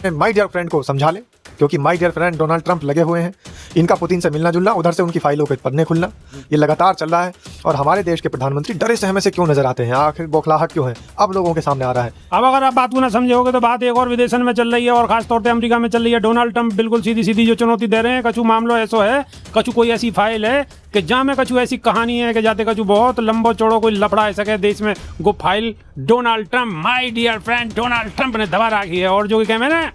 My dear friend को समझा लें, क्योंकि my dear friend Donald Trump लगे हुए हैं। इनका पुतिन से मिलना जुलना, उधर से उनकी फाइलों के पन्ने खुलना, ये लगातार चल रहा है। और हमारे देश के प्रधानमंत्री डरे सहमे से क्यों नजर आते हैं, आखिर बौखलाहट क्यों है, अब लोगों के सामने आ रहा है। अब अगर आप बात को ना समझोगे तो बात एक और विदेशन में चल रही है, और खासतौर पे अमेरिका में चल रही है। डोनाल्ड ट्रंप बिल्कुल सीधी सीधी जो चुनौती दे रहे हैं, कछु मामलो ऐसो है, कछु कोई ऐसी फाइल है कि जहाँ में कछु ऐसी कहानी है कि जाते कछु बहुत लंबो चौड़ो कोई लफड़ा है सके देश में, वो file Donald Trump, my dear friend Donald Trump ने दबा रखी है। और जो कि कहते हैं ना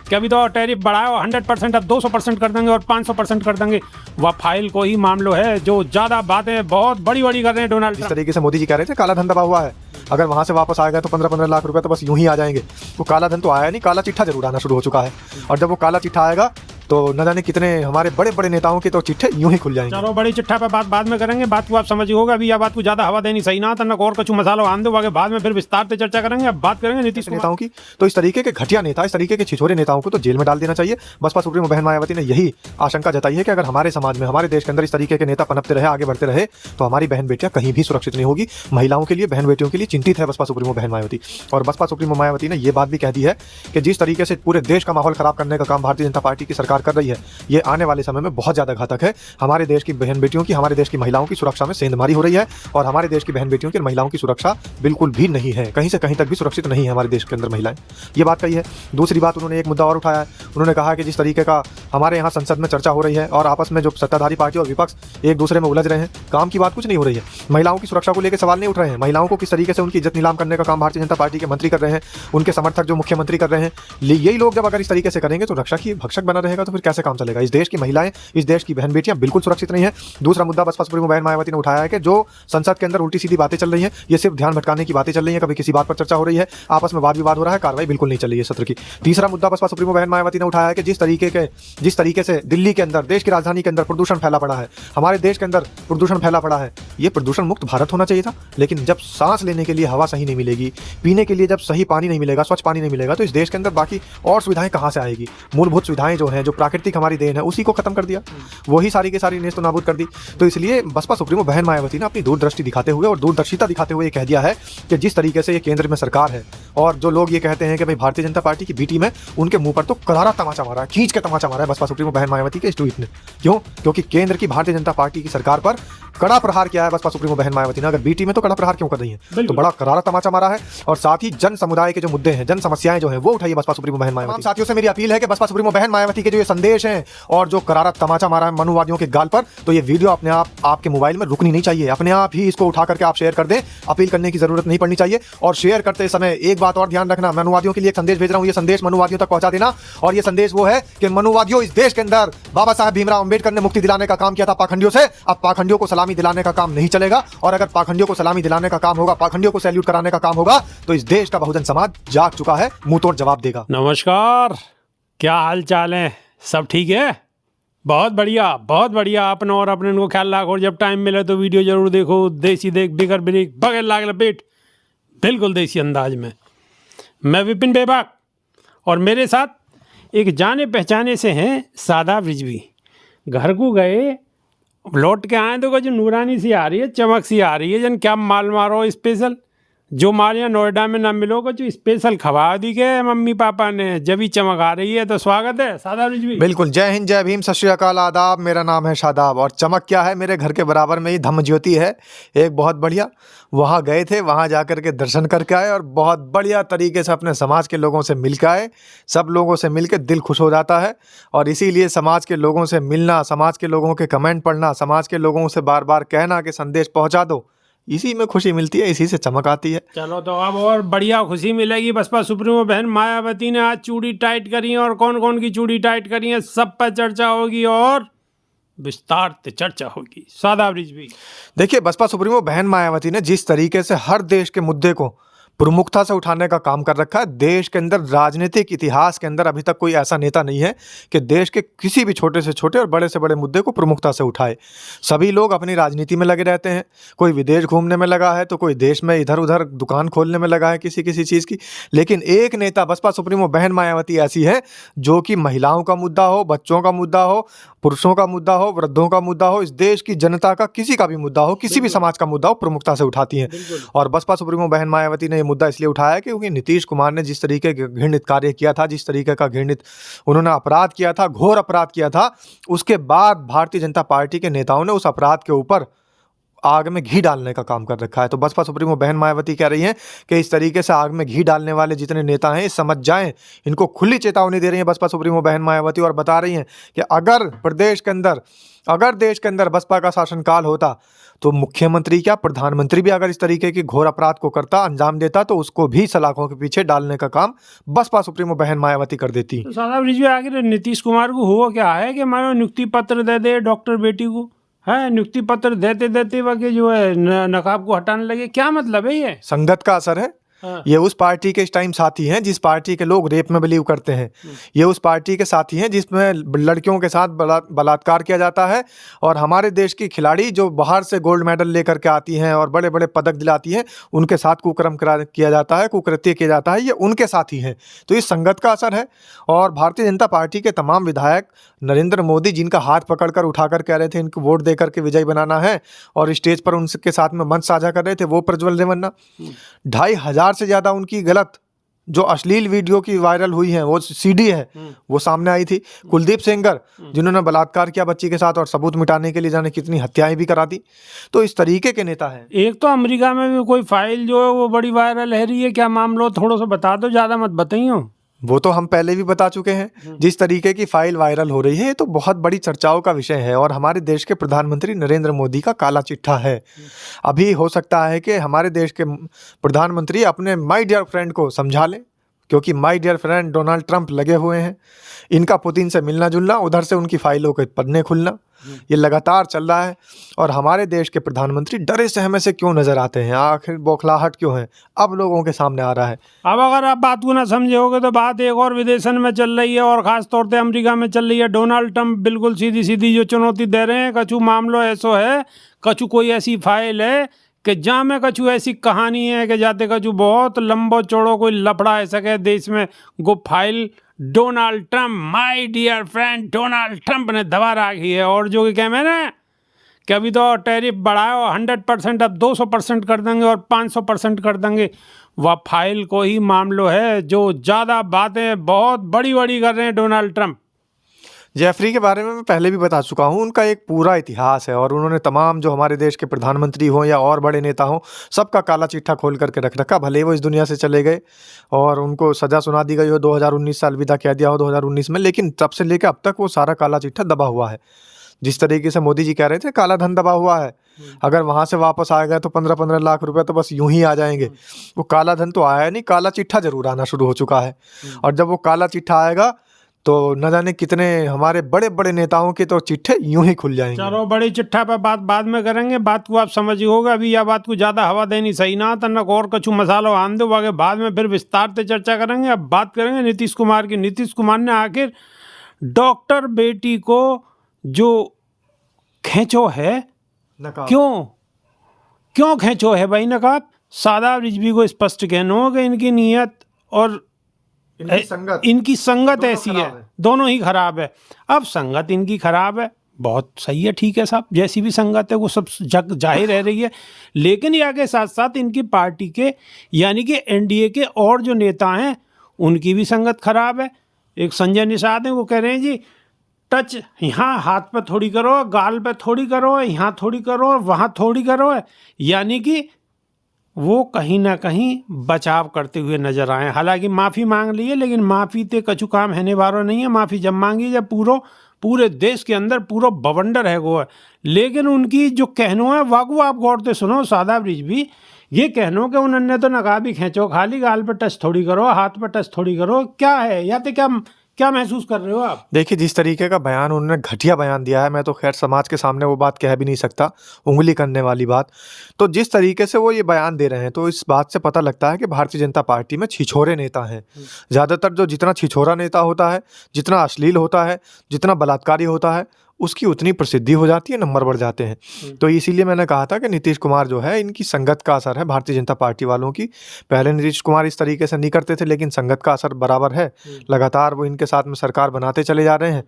कि अभी तो टैरिफ बढ़ाओ 100%, अब 200% कर देंगे और 500% कर देंगे, वह फाइल को ही मामलो है जो ज़्यादा बातें बहुत बड़ी बड़ी कर रहे हैं डोनाल्ड इस ट्रंप। तरीके से मोदी जी कह रहे थे काला धन दबा हुआ है, अगर वहां से वापस आएगा तो 15-15 लाख रुपए तो बस यूं ही आ जाएंगे। वो काला धन तो आया नहीं, काला चिट्ठा जरूर आना शुरू हो चुका है। और जब वो काला चिट्ठा आएगा तो न जाने कितने हमारे बड़े बड़े नेताओं के तो चिट्ठे यूं ही खुल जाएंगे। चलो बड़ी चिट्ठा पे बात बाद में करेंगे, बात को आप समझ होगा। अभी यह बात को ज्यादा हवा देनी सही ना था, न और कुछ मसाला आन दो, आगे बाद में फिर विस्तार से चर्चा करेंगे। अब बात करेंगे नीतीश नेताओं की। तो इस तरीके के घटिया नेता, इस तरीके के छिछोरे नेताओं को तो जेल में डाल देना चाहिए। बसपा सुप्रीमो बहन मायावती ने यही आशंका जताई है कि अगर हमारे समाज में, हमारे देश के अंदर इस तरीके के नेता पनपते रहे, आगे बढ़ते रहे, तो हमारी बहन बेटियां कहीं भी सुरक्षित नहीं होगी। महिलाओं के लिए, बहन बेटियों के लिए चिंतित है बसपा सुप्रीमो बहन मायावती। और बसपा सुप्रीमो मायावती ने यह बात भी कह दी है कि जिस तरीके से पूरे देश का माहौल खराब करने का काम भारतीय जनता पार्टी की सरकार कर रही है, ये आने वाले समय में बहुत ज्यादा घातक है। हमारे देश की बहन बेटियों की, हमारे देश की महिलाओं की सुरक्षा में सेंधमारी हो रही है, और हमारे देश की बहन बेटियों की और महिलाओं की सुरक्षा बिल्कुल भी नहीं है, कहीं से कहीं तक भी सुरक्षित नहीं है हमारे देश के अंदर महिलाएं। ये बात कही है। दूसरी बात, उन्होंने एक मुद्दा और उठाया है। उन्होंने कहा कि जिस तरीके का हमारे यहाँ संसद में चर्चा हो रही है और आपस में जो सत्ताधारी पार्टी और विपक्ष एक दूसरे में उलझ रहे हैं, काम की बात कुछ नहीं हो रही है। महिलाओं की सुरक्षा को लेकर सवाल नहीं उठ रहे हैं। महिलाओं को किस तरीके से उनकी इज्जत नीलाम करने का काम भारतीय जनता पार्टी के मंत्री कर रहे हैं, उनके समर्थक जो मुख्यमंत्री कर रहे हैं। यही लोग जब अगर इस तरीके से करेंगे तो रक्षा की भक्षक बना रहेगा, तो फिर कैसे काम चलेगा। इस देश की महिलाएं, इस देश की बहन बेटियां बिल्कुल सुरक्षित नहीं है। दूसरा मुद्दा बसपा सुप्रीमो बहन मायावती ने उठाया है कि जो संसद के अंदर उल्टी सीधी बातें चल रही हैं, ये सिर्फ ध्यान भटकाने की बातें चल रही हैं। कभी किसी बात पर चर्चा हो रही है, आपस में वाद विवाद हो रहा है, कार्रवाई बिल्कुल नहीं चल रही है सत्र की। तीसरा मुद्दा बसपा सुप्रीमो बहन मायावती ने उठाया है कि जिस तरीके से दिल्ली के अंदर, देश की राजधानी के अंदर प्रदूषण फैला पड़ा है, हमारे देश के अंदर प्रदूषण फैला पड़ा है, ये प्रदूषण मुक्त भारत होना चाहिए था। लेकिन जब सांस लेने के लिए हवा सही नहीं मिलेगी, पीने के लिए जब सही पानी नहीं मिलेगा, स्वच्छ पानी नहीं मिलेगा, तो इस देश के अंदर बाकी और सुविधाएं कहां से आएगी। मूलभूत सुविधाएं जो हैं, जो प्राकृतिक हमारी देन है, उसी को खत्म कर दिया, वही सारी की सारी नेस्त नाबूद कर दी। तो इसलिए बसपा सुप्रीमो बहन मायावती ने अपनी दूरदृष्टि दिखाते हुए और दूरदर्शिता दिखाते हुए ये कह दिया है कि जिस तरीके से ये केंद्र में सरकार है, और जो लोग ये कहते हैं कि भाई भारतीय जनता पार्टी की बी टीम है, उनके मुंह पर तो करारा तमाचा मारा है, खींच के तमाचा मारा है बसपा सुप्रीमो बहन मायावती के इस ट्वीट ने। क्यों? क्योंकि केंद्र की भारतीय जनता पार्टी की सरकार पर कड़ा प्रहार किया है बसपा सुप्रीमो बहन मायावती ने। अगर बी टीम है तो कड़ा प्रहार क्यों कर रही है? तो बड़ा करारा तमाचा मारा है। और साथ ही जन समुदाय के जो मुद्दे हैं, जन समस्याएं जो हैं, वो उठाइए बसपा सुप्रीमो बहन मायावती। साथियों से मेरी अपील है कि बसपा सुप्रीमो बहन मायावती के जो ये संदेश हैं और जो करारा तमाचा मारा है मनुवादियों के गाल पर, तो ये वीडियो अपने आप आपके मोबाइल में रुकनी नहीं चाहिए। अपने आप ही इसको उठा करके आप शेयर कर दें, अपील करने की जरूरत नहीं पड़नी चाहिए। और शेयर करते समय एक बात और ध्यान रखना, मनुवादियों के लिए एक संदेश भेज रहा हूं, ये संदेश मनुवादियों तक पहुंचा देना। और ये संदेश वो है कि मनुवादियों, इस देश के अंदर बाबा साहब भीमराव अंबेडकर ने मुक्ति दिलाने का काम किया था पाखंडियों से। अब पाखंडियों को सलामी दिलाने का काम नहीं चलेगा, और अगर पाखंडियों को सलामी दिलाने का काम होगा, पाखंडियों को सैल्यूट कराने का काम होगा, तो इस देश का बहुजन समाज जाग चुका है, मुंह तोड़ जवाब देगा। नमस्कार, क्या हाल चाल है? सब ठीक है? बहुत बढ़िया, बहुत बढ़िया। अपना और अपने को ख्याल रखो, और जब टाइम मिले तो वीडियो जरूर देखो। देसी देख, बिगर ब्रेक, बगैर लाग लपेट, बिल्कुल देसी अंदाज में। मैं विपिन बेबाक, और मेरे साथ एक जाने पहचाने से हैं शादाब रिजवी। घर को गए, लौट के आए तो जो नूरानी सी आ रही है, चमक सी आ रही है, जन क्या माल मारो स्पेशल, जो माल यहाँ नोएडा में ना मिलोगे, जो स्पेशल खवा दी के मम्मी पापा ने, जब ही चमक आ रही है। तो स्वागत है शादाब रिजवी। बिल्कुल, जय हिंद, जय भीम, सत श्री अकाल, आदाब। मेरा नाम है शादाब, और चमक क्या है, मेरे घर के बराबर में ही धम्म ज्योति है एक बहुत बढ़िया। वहाँ गए थे, वहाँ जा कर के दर्शन करके आए, और बहुत बढ़िया तरीके से अपने समाज के लोगों से मिल के आए। सब लोगों से मिल के दिल खुश हो जाता है, और इसीलिए समाज के लोगों से मिलना, समाज के लोगों के कमेंट पढ़ना, समाज के लोगों से बार बार कहना कि संदेश पहुँचा दो, इसी में खुशी मिलती है, इसी से चमक आती है। चलो तो अब और बढ़िया खुशी मिलेगी। बसपा सुप्रीमो बहन मायावती ने आज चूड़ी टाइट करी है, और कौन कौन की चूड़ी टाइट करी है सब पर चर्चा होगी और विस्तार से चर्चा होगी। शादाब रिजवी, देखिए, बसपा सुप्रीमो बहन मायावती ने जिस तरीके से हर देश के मुद्दे को प्रमुखता से उठाने का काम कर रखा है, देश के अंदर राजनीतिक इतिहास के अंदर अभी तक कोई ऐसा नेता नहीं है कि देश के किसी भी छोटे से छोटे और बड़े से बड़े मुद्दे को प्रमुखता से उठाए। सभी लोग अपनी राजनीति में लगे रहते हैं, कोई विदेश घूमने में लगा है, तो कोई देश में इधर उधर दुकान खोलने में लगा है किसी किसी चीज़ की। लेकिन एक नेता बसपा सुप्रीमो बहन मायावती ऐसी है जो कि महिलाओं का मुद्दा हो, बच्चों का मुद्दा हो, पुरुषों का मुद्दा हो, वृद्धों का मुद्दा हो, इस देश की जनता का किसी का भी मुद्दा हो, किसी भी समाज का मुद्दा हो, प्रमुखता से उठाती हैं। और बसपा सुप्रीमो बहन मायावती ने मुद्दा इसलिए उठाया है क्योंकि नीतीश कुमार ने जिस तरीके का घृणित कार्य किया था, जिस तरीके का घृणित उन्होंने अपराध किया था, घोर अपराध किया था, उसके बाद भारतीय जनता पार्टी के नेताओं ने उस अपराध के ऊपर आग में घी डालने का काम कर रखा है। तो बसपा सुप्रीमो बहन मायावती कह रही हैं कि इस तरीके से आग में घी डालने वाले जितने नेता हैं समझ जाएं, इनको खुली चेतावनी दे रही हैं बसपा सुप्रीमो बहन मायावती, और बता रही हैं कि अगर देश के अंदर बसपा का शासनकाल होता तो मुख्यमंत्री क्या, प्रधानमंत्री भी अगर इस तरीके की घोर अपराध को करता, अंजाम देता, तो उसको भी सलाखों के पीछे डालने का काम बसपा सुप्रीमो बहन मायावती कर देती। तो साहब रिजवी आखिर नीतीश कुमार को हुआ क्या है कि मानो नियुक्ति पत्र दे दे डॉक्टर बेटी को, है नियुक्ति पत्र देते देते वक्त जो है नकाब को हटाने लगे, क्या मतलब है ये? संगत का असर है। हाँ। ये उस पार्टी के इस टाइम साथी हैं जिस पार्टी के लोग रेप में बिलीव करते हैं। ये उस पार्टी के साथी हैं जिसमें लड़कियों के साथ बलात्कार किया जाता है, और हमारे देश की खिलाड़ी जो बाहर से गोल्ड मेडल लेकर के आती हैं और बड़े बड़े पदक दिलाती हैं, उनके साथ कुकर्म किया जाता है, कुकृत्य किया जाता है, ये उनके साथी हैं। तो इस संगत का असर है। और भारतीय जनता पार्टी के तमाम विधायक नरेंद्र मोदी जिनका हाथ पकड़कर उठाकर कह रहे थे इनको वोट देकर के विजयी बनाना है, और स्टेज पर उनके साथ में मंच साझा कर रहे थे, वो प्रज्वल रेवन्ना 2500 से ज़्यादा उनकी गलत जो अश्लील वीडियो की वायरल हुई है, वो सीडी है, वो सामने आई थी। कुलदीप सेंगर जिन्होंने बलात्कार किया बच्ची के साथ और सबूत मिटाने के लिए जाने कितनी हत्याएं भी करा दी। तो इस तरीके के नेता हैं। एक तो अमेरिका में भी कोई फाइल जो है वो बड़ी वायरल है रही है, क्या मामला थोड़ा सा बता दो, ज़्यादा मत बताइए। वो तो हम पहले भी बता चुके हैं। जिस तरीके की फाइल वायरल हो रही है, ये तो बहुत बड़ी चर्चाओं का विषय है, और हमारे देश के प्रधानमंत्री नरेंद्र मोदी का काला चिट्ठा है। अभी हो सकता है कि हमारे देश के प्रधानमंत्री अपने माय डियर फ्रेंड को समझा लें, क्योंकि my dear friend Donald Trump लगे हुए हैं। इनका पुतिन से मिलना जुलना, उधर से उनकी फाइलों के पन्ने खुलना, ये लगातार चल रहा है। और हमारे देश के प्रधानमंत्री डरे सहमे से क्यों नजर आते हैं, आखिर बौखलाहट क्यों है, अब लोगों के सामने आ रहा है। अब अगर आप बात को ना समझे होगे तो बात एक और विदेशन में चल रही है, और खास तौर पे अमेरिका में चल रही है। डोनाल्ड ट्रंप बिल्कुल सीधी सीधी जो चुनौती दे रहे हैं, कछु मामलो ऐसो है, कछु कोई ऐसी फाइल है कि जहाँ में कछु ऐसी कहानी है कि जाते कछु बहुत लंबो चौड़ो कोई लफड़ा है सके देश में, वो file Donald Trump, my dear friend Donald Trump ने दबा रखी है। और जो कि कह मैंने कि अभी तो टैरिफ बढ़ाओ 100%, अब 200% कर देंगे और 500% कर देंगे। वह फाइल को ही मामलो है जो ज़्यादा बातें बहुत बड़ी बड़ी कर रहे हैं डोनाल्ड ट्रंप। जेफरी के बारे में मैं पहले भी बता चुका हूँ। उनका एक पूरा इतिहास है, और उन्होंने तमाम जो हमारे देश के प्रधानमंत्री हों या और बड़े नेता हों, सबका काला चिट्ठा खोल करके रख रखा। भले वो इस दुनिया से चले गए और उनको सज़ा सुना दी गई हो, 2019 से अलविदा कह दिया हो 2019 में, लेकिन तब से लेकर अब तक वो सारा काला चिट्ठा दबा हुआ है। जिस तरीके से मोदी जी कह रहे थे काला धन दबा हुआ है, अगर वहाँ से वापस आ गए तो 15-15 लाख रुपए तो बस यूं ही आ जाएंगे। वो काला धन तो आया नहीं, काला चिट्ठा जरूर आना शुरू हो चुका है। और जब वो काला चिट्ठा आएगा तो न जाने कितने हमारे बड़े बड़े नेताओं के तो चिट्ठे यूं ही खुल जाएंगे। चलो बड़ी चिट्ठा पर बात बाद में करेंगे, बात को आप समझ होगा। अभी यह बात को ज़्यादा हवा देनी सही ना, तन्नक और कछु मसालो आन दो, आगे बाद में फिर विस्तार से चर्चा करेंगे। अब बात करेंगे नीतीश कुमार की। नीतीश कुमार ने आखिर डॉक्टर बेटी को जो खींचो है, क्यों खींचो है भाई नकाब? शादाब रिजवी को स्पष्ट कहना हो कि इनकी नीयत और इनकी संगत ऐसी है, दोनों ही खराब है। अब संगत इनकी खराब है, बहुत सही है, ठीक है साहब, जैसी भी संगत है वो सब जग जाहिर रह रही है। लेकिन या के साथ साथ इनकी पार्टी के यानी कि एनडीए के और जो नेता हैं उनकी भी संगत खराब है। एक संजय निषाद हैं, वो कह रहे हैं जी टच यहाँ हाथ पे थोड़ी करो, गाल पे थोड़ी करो, यहाँ थोड़ी करो, वहाँ थोड़ी करो, यानी कि वो कहीं ना कहीं बचाव करते हुए नजर आए। हालांकि माफ़ी मांग ली है, लेकिन माफ़ी ते कछु काम है वारो नहीं है। माफ़ी जब मांगी जब पूरे देश के अंदर पूरा बवंडर है वो है। लेकिन उनकी जो कहनो है वाकू आप गौर से सुनो, शादाब रिजवी ये कहनो कि उन्होंने तो नकाब ही खींचो, खाली गाल पर टच थोड़ी करो, हाथ पर टच थोड़ी करो, क्या है या तो क्या महसूस कर रहे हो आप? देखिए जिस तरीके का बयान उन्होंने घटिया बयान दिया है, मैं तो खैर समाज के सामने वो बात कह भी नहीं सकता, उंगली करने वाली बात। तो जिस तरीके से वो ये बयान दे रहे हैं तो इस बात से पता लगता है कि भारतीय जनता पार्टी में छिछोरे नेता हैं। ज़्यादातर जो जितना छिछोरा नेता होता है, जितना अश्लील होता है, जितना बलात्कारी होता है, उसकी उतनी प्रसिद्धि हो जाती है, नंबर बढ़ जाते हैं। तो इसीलिए मैंने कहा था कि नीतीश कुमार जो है, इनकी संगत का असर है भारतीय जनता पार्टी वालों की। पहले नीतीश कुमार इस तरीके से नहीं करते थे, लेकिन संगत का असर बराबर है। लगातार वो इनके साथ में सरकार बनाते चले जा रहे हैं,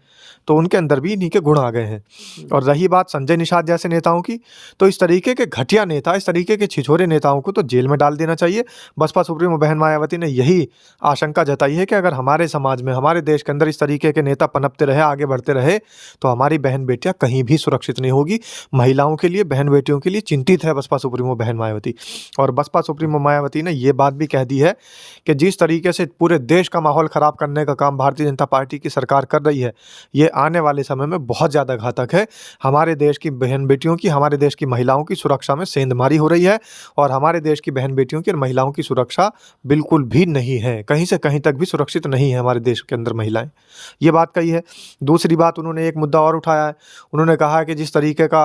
तो उनके अंदर भी इन्हीं के गुण आ गए हैं। और रही बात संजय निषाद जैसे नेताओं की, तो इस तरीके के घटिया नेता, इस तरीके के छिछोरे नेताओं को तो जेल में डाल देना चाहिए। बसपा सुप्रीमो बहन मायावती ने यही आशंका जताई है कि अगर हमारे समाज में, हमारे देश के अंदर इस तरीके के नेता पनपते रहे, आगे बढ़ते रहे, तो हमारी बहन बेटियां कहीं भी सुरक्षित नहीं होगी। महिलाओं के लिए, बहन बेटियों के लिए चिंतित है बसपा सुप्रीमो बहन मायावती। और बसपा सुप्रीमो मायावती ने ये बात भी कह दी है कि जिस तरीके से पूरे देश का माहौल खराब करने का काम भारतीय जनता पार्टी की सरकार कर रही है, ये आने वाले समय में बहुत ज़्यादा घातक है। हमारे देश की बहन बेटियों की, हमारे देश की महिलाओं की सुरक्षा में सेंधमारी हो रही है, और हमारे देश की बहन बेटियों की और महिलाओं की सुरक्षा बिल्कुल भी नहीं है। कहीं से कहीं तक भी सुरक्षित नहीं है हमारे देश के अंदर महिलाएं। ये बात कही है। दूसरी बात, उन्होंने एक मुद्दा और उठाया है। उन्होंने कहा है कि जिस तरीके का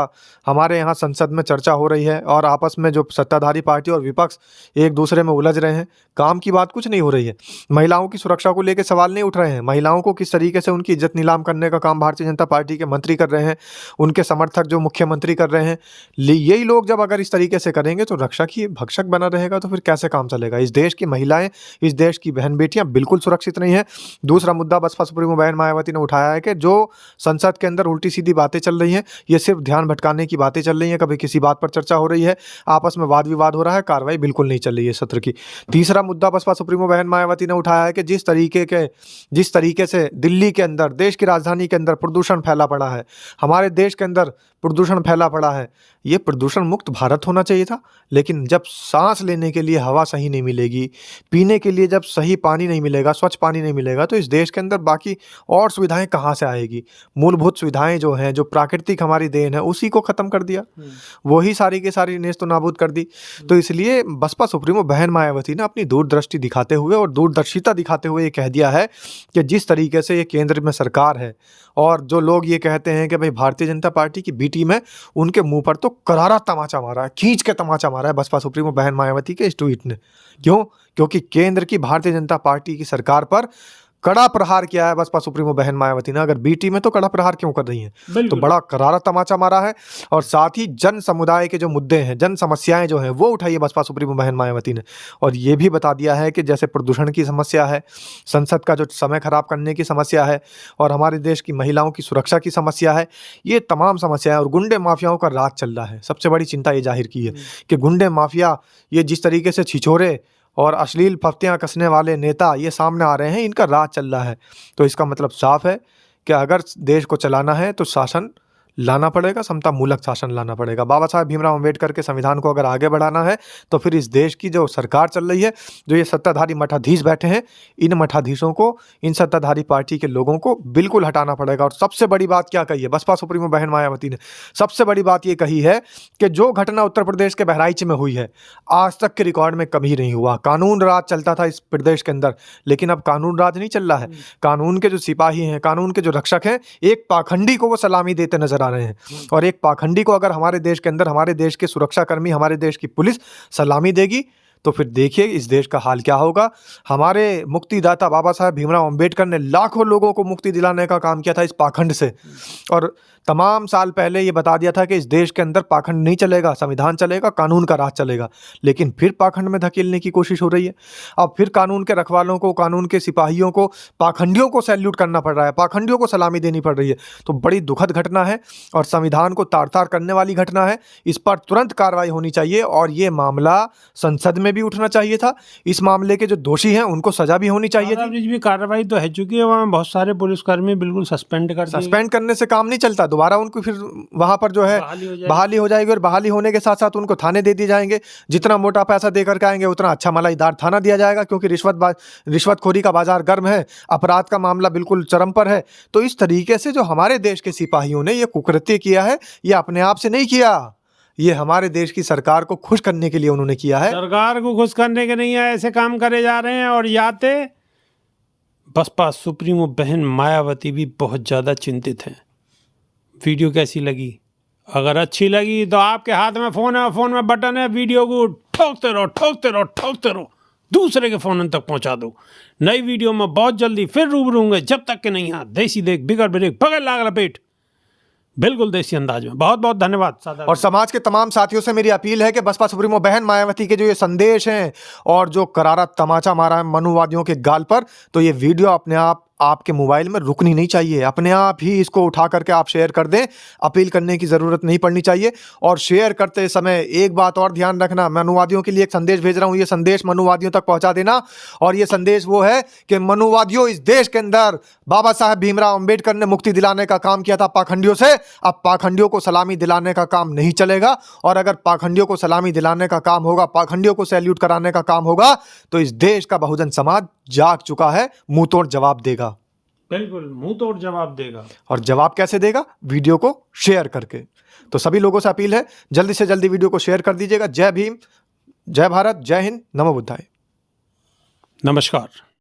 हमारे यहाँ संसद में चर्चा हो रही है और आपस में जो सत्ताधारी पार्टी और विपक्ष एक दूसरे में उलझ रहे हैं, काम की बात कुछ नहीं हो रही है। महिलाओं की सुरक्षा को लेकर सवाल नहीं उठ रहे हैं। महिलाओं को किस तरीके से उनकी इज्जत नीलाम करने का काम भारतीय जनता पार्टी के मंत्री कर रहे हैं, उनके समर्थक जो मुख्यमंत्री कर रहे हैं। यही लोग जब अगर इस तरीके से करेंगे तो रक्षक ही भक्षक बना रहेगा, तो फिर कैसे काम चलेगा। इस देश की महिलाएं, इस देश की बहन बेटियां बिल्कुल सुरक्षित नहीं है। दूसरा मुद्दा बसपा सुप्रीमो बहन मायावती ने उठाया है कि जो संसद के अंदर उल्टी सीधी बातें चल रही हैं, ये सिर्फ ध्यान भटकाने की बातें चल रही हैं। कभी किसी बात पर चर्चा हो रही है, आपस में वाद विवाद हो रहा है, कार्रवाई बिल्कुल नहीं चल रही है सत्र की। तीसरा मुद्दा बसपा सुप्रीमो बहन मायावती ने उठाया है कि जिस तरीके से दिल्ली के अंदर, देश की राजधानी के अंदर प्रदूषण फैला पड़ा है, हमारे देश के अंदर प्रदूषण फैला पड़ा है, ये प्रदूषण मुक्त भारत होना चाहिए था। लेकिन जब सांस लेने के लिए हवा सही नहीं मिलेगी, पीने के लिए जब सही पानी नहीं मिलेगा, स्वच्छ पानी नहीं मिलेगा, तो इस देश के अंदर बाकी और सुविधाएं कहाँ से आएगी। मूलभूत सुविधाएं जो हैं, जो प्राकृतिक हमारी देन है, उसी को ख़त्म कर दिया, वही सारी की सारी नेस्त नाबूद कर दी। तो इसलिए बसपा सुप्रीमो बहन मायावती ने अपनी दूरदृष्टि दिखाते हुए और दूरदर्शिता दिखाते हुए ये कह दिया है कि जिस तरीके से ये केंद्र में सरकार है, और जो लोग ये कहते हैं कि भाई भारतीय जनता पार्टी की बी टीम है, उनके मुंह पर तो करारा तमाचा मारा है, खींच के तमाचा मारा है बसपा सुप्रीमो बहन मायावती के इस ट्वीट ने। क्यों? क्योंकि केंद्र की भारतीय जनता पार्टी की सरकार पर कड़ा प्रहार किया है बसपा सुप्रीमो बहन मायावती ने। अगर बी टीम है तो कड़ा प्रहार क्यों कर रही हैं? तो बड़ा करारा तमाचा मारा है। और साथ ही जन समुदाय के जो मुद्दे हैं, जन समस्याएं जो हैं, वो उठाई है बसपा सुप्रीमो बहन मायावती ने। और ये भी बता दिया है कि जैसे प्रदूषण की समस्या है, संसद का जो समय खराब करने की समस्या है, और हमारे देश की महिलाओं की सुरक्षा की समस्या है, ये तमाम समस्याएं, और गुंडे माफियाओं का राज चल रहा है। सबसे बड़ी चिंता ये जाहिर की है कि गुंडे माफिया, ये जिस तरीके से छिछोरे और अश्लील फफ्तियाँ कसने वाले नेता ये सामने आ रहे हैं, इनका राज चल रहा है। तो इसका मतलब साफ है कि अगर देश को चलाना है तो शासन लाना पड़ेगा, समता मूलक शासन लाना पड़ेगा। बाबा साहब भीमराव अम्बेडकर के संविधान को अगर आगे बढ़ाना है, तो फिर इस देश की जो सरकार चल रही है, जो ये सत्ताधारी मठाधीश बैठे हैं, इन मठाधीशों को, इन सत्ताधारी पार्टी के लोगों को बिल्कुल हटाना पड़ेगा। और सबसे बड़ी बात क्या कही है बसपा सुप्रीमो बहन मायावती ने? सबसे बड़ी बात ये कही है कि जो घटना उत्तर प्रदेश के बहराइच में हुई है, आज तक के रिकॉर्ड में कभी नहीं हुआ। कानून राज चलता था इस प्रदेश के अंदर, लेकिन अब कानून राज नहीं चल रहा है। कानून के जो सिपाही हैं, कानून के जो रक्षक हैं, एक पाखंडी को वो सलामी देते नजर आ रहे हैं। और एक पाखंडी को अगर हमारे देश के अंदर, हमारे देश के सुरक्षाकर्मी, हमारे देश की पुलिस सलामी देगी, तो फिर देखिए इस देश का हाल क्या होगा। हमारे मुक्तिदाता बाबा साहब भीमराव अम्बेडकर ने लाखों लोगों को मुक्ति दिलाने का काम किया था इस पाखंड से, और तमाम साल पहले ये बता दिया था कि इस देश के अंदर पाखंड नहीं चलेगा, संविधान चलेगा, कानून का राज चलेगा। लेकिन फिर पाखंड में धकेलने की कोशिश हो रही है। अब फिर कानून के रखवालों को, कानून के सिपाहियों को, पाखंडियों को सैल्यूट करना पड़ रहा है, पाखंडियों को सलामी देनी पड़ रही है। तो बड़ी दुखद घटना है और संविधान को तार तार करने वाली घटना है। इस पर तुरंत कार्रवाई होनी चाहिए, और ये मामला संसद में भी उठना चाहिए था। इस मामले के जो दोषी हैं उनको सजा भी होनी चाहिए थी। कार्रवाई तो है चुकी है, वहाँ बहुत सारे पुलिसकर्मी बिल्कुल सस्पेंड करने से काम नहीं चलता। दोबारा उनको फिर वहां पर जो है बहाली हो जाएगी, और बहाली होने के साथ साथ उनको थाने दे दिए जाएंगे। जितना मोटा पैसा देकर के आएंगे, उतना अच्छा मलाईदार थाना दिया जाएगा, क्योंकि रिश्वतखोरी का बाजार गर्म है, अपराध का मामला बिल्कुल चरम पर है। तो इस तरीके से जो हमारे देश के सिपाहियों ने ये कुकृत्य किया है, ये अपने आप से नहीं किया, ये हमारे देश की सरकार को खुश करने के लिए उन्होंने किया है। सरकार को खुश करने के नहीं है, ऐसे काम करे जा रहे हैं। और याते बसपा सुप्रीमो बहन मायावती भी बहुत ज़्यादा चिंतित हैं। वीडियो कैसी लगी? अगर अच्छी लगी तो आपके हाथ में फ़ोन है, फ़ोन में बटन है, वीडियो को ठोकते रहो, ठोकते रहो, ठोकते रहो, दूसरे के फ़ोन तक पहुंचा दो। नई वीडियो में बहुत जल्दी फिर रूबरू होंगे। जब तक के नहीं यहाँ देसी देख बिगड़ बिरेक बगल लाग लपेट। बिल्कुल देसी अंदाज में। बहुत बहुत धन्यवाद सादा। और समाज के तमाम साथियों से मेरी अपील है कि बसपा सुप्रीमो बहन मायावती के जो ये संदेश हैं और जो करारा तमाचा मारा है मनुवादियों के गाल पर, तो ये वीडियो अपने आप आपके मोबाइल में रुकनी नहीं चाहिए, अपने आप ही इसको उठा करके आप शेयर कर दें। अपील करने की ज़रूरत नहीं पड़नी चाहिए। और शेयर करते समय एक बात और ध्यान रखना, मैं मनुवादियों के लिए एक संदेश भेज रहा हूँ, ये संदेश मनुवादियों तक पहुँचा देना। और ये संदेश वो है कि मनुवादियों, इस देश के अंदर बाबा साहब भीमराव अम्बेडकर ने मुक्ति दिलाने का काम किया था पाखंडियों से। अब पाखंडियों को सलामी दिलाने का काम नहीं चलेगा। और अगर पाखंडियों को सलामी दिलाने का काम होगा, पाखंडियों को सैल्यूट कराने का काम होगा, तो इस देश का बहुजन समाज जाग चुका है, मुंह तोड़ जवाब देगा। बिल्कुल मुंह तोड़ जवाब देगा। और जवाब कैसे देगा? वीडियो को शेयर करके। तो सभी लोगों से अपील है, जल्दी से जल्दी वीडियो को शेयर कर दीजिएगा। जय भीम, जय भारत, जय हिंद, नमो बुद्धाय। नमस्कार।